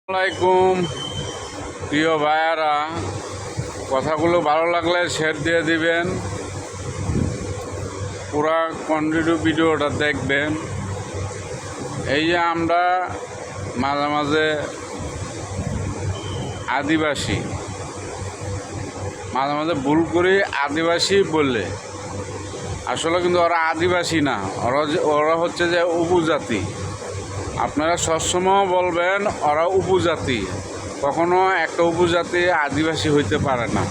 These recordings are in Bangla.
আসসালামাইকুম প্রিয় ভাইয়ারা, কথাগুলো ভালো লাগলে শেয়ার দিয়ে দিবেন, পুরা কন্টিনিউ ভিডিওটা দেখবেন। এই যে আমরা মাঝে মাঝে আদিবাসী মাঝে মাঝে ভুল করি আদিবাসী বললে, আসলে কিন্তু ওরা আদিবাসী না, ওরা হচ্ছে যে উপজাতি। আপনারা সবসময় বলবেন ওরা উপজাতি, কখনো একটা উপজাতি আদিবাসী হইতে পারে না।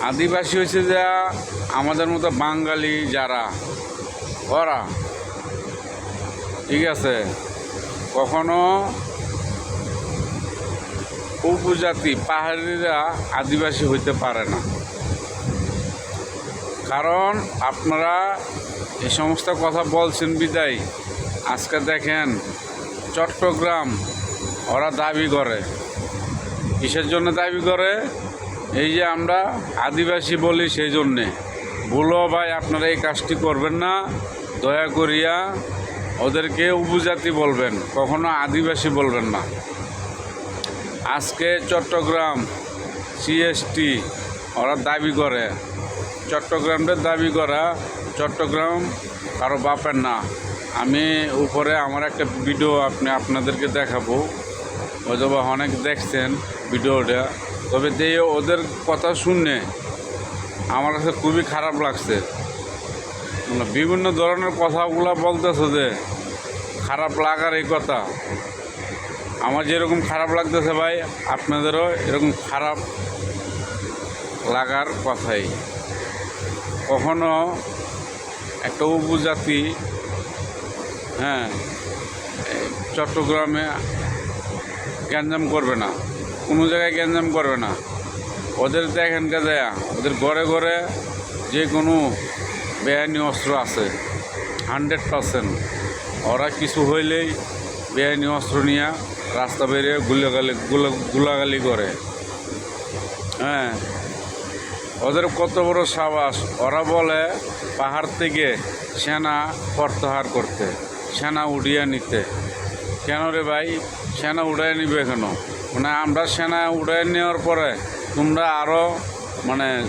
আদিবাসী হয়েছে যে আমাদের মতো বাঙালি যারা, ওরা ঠিক আছে, কখনো উপজাতি পাহাড়িরা আদিবাসী হইতে পারে না। কারণ আপনারা এই সমস্ত কথা বলছেন বিদায় আজকে দেখেন চট্টগ্রাম ওরা দাবি করে, কিসের জন্য দাবি করে? এই যে আমরা আদিবাসী বলি সেই জন্যে। বলো ভাই, আপনারা এই কাজটি করবেন না, দয়া করিয়া ওদেরকে উপজাতি বলবেন, কখনো আদিবাসী বলবেন না। আজকে চট্টগ্রাম সিএসটি ওরা দাবি করে, চট্টগ্রামটা দাবি করা, চট্টগ্রাম কারো বাপের না। আমি উপরে আমার একটা ভিডিও আপনাদেরকে দেখাবো, হয়তো বা অনেক দেখছেন ভিডিওটা, তবে ওদের কথা শুনে আমার কাছে খুবই খারাপ লাগছে। বিভিন্ন ধরনের কথাগুলো বলতেছে যে খারাপ লাগার এই কথা, আমার যেরকম খারাপ লাগতেছে ভাই, আপনাদেরও এরকম খারাপ লাগার কথাই। কখনো একটা উপজাতি চট্টগ্রামে গ্যাঞ্জাম করবে না, কোনো জায়গায় গ্যাঞ্জাম করবে না। ওদের দেখেনকে যায়, ওদের ঘরে ঘরে যে কোনো বেআইনি অস্ত্র আছে 100%। ওরা কিছু হইলেই বেআইনি অস্ত্র নিয়ে রাস্তা বেরিয়ে গুলাগালি করে। ওদের কত বড় সাহস! ওরা বলে পাহাড় থেকে সেনা প্রত্যাহার করতে, সেনা উড়িয়ে নিতে। কেন রে ভাই, সেনা উড়াই নিবে কেন? মানে আমরা সেনা উড়াই নেওয়ার পরে তোমরা আরও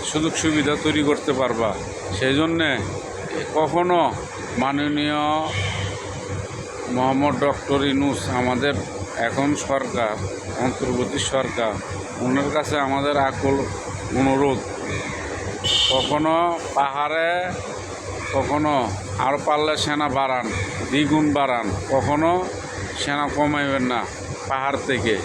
সুযোগ সুবিধা তৈরি করতে পারবা। সেই জন্যে কখনো মাননীয় মোহাম্মদ ডক্টর ইউনূস, আমাদের এখন সরকার, অন্তর্বর্তী সরকার, ওনার কাছে আমাদের আকুল অনুরোধ, কখনো পাহাড়ে কখনো আরও পারলে সেনা বাড়ান, দ্বিগুণ বাড়ান, কখনো সেনা কমাইবেন না পাহাড় থেকে।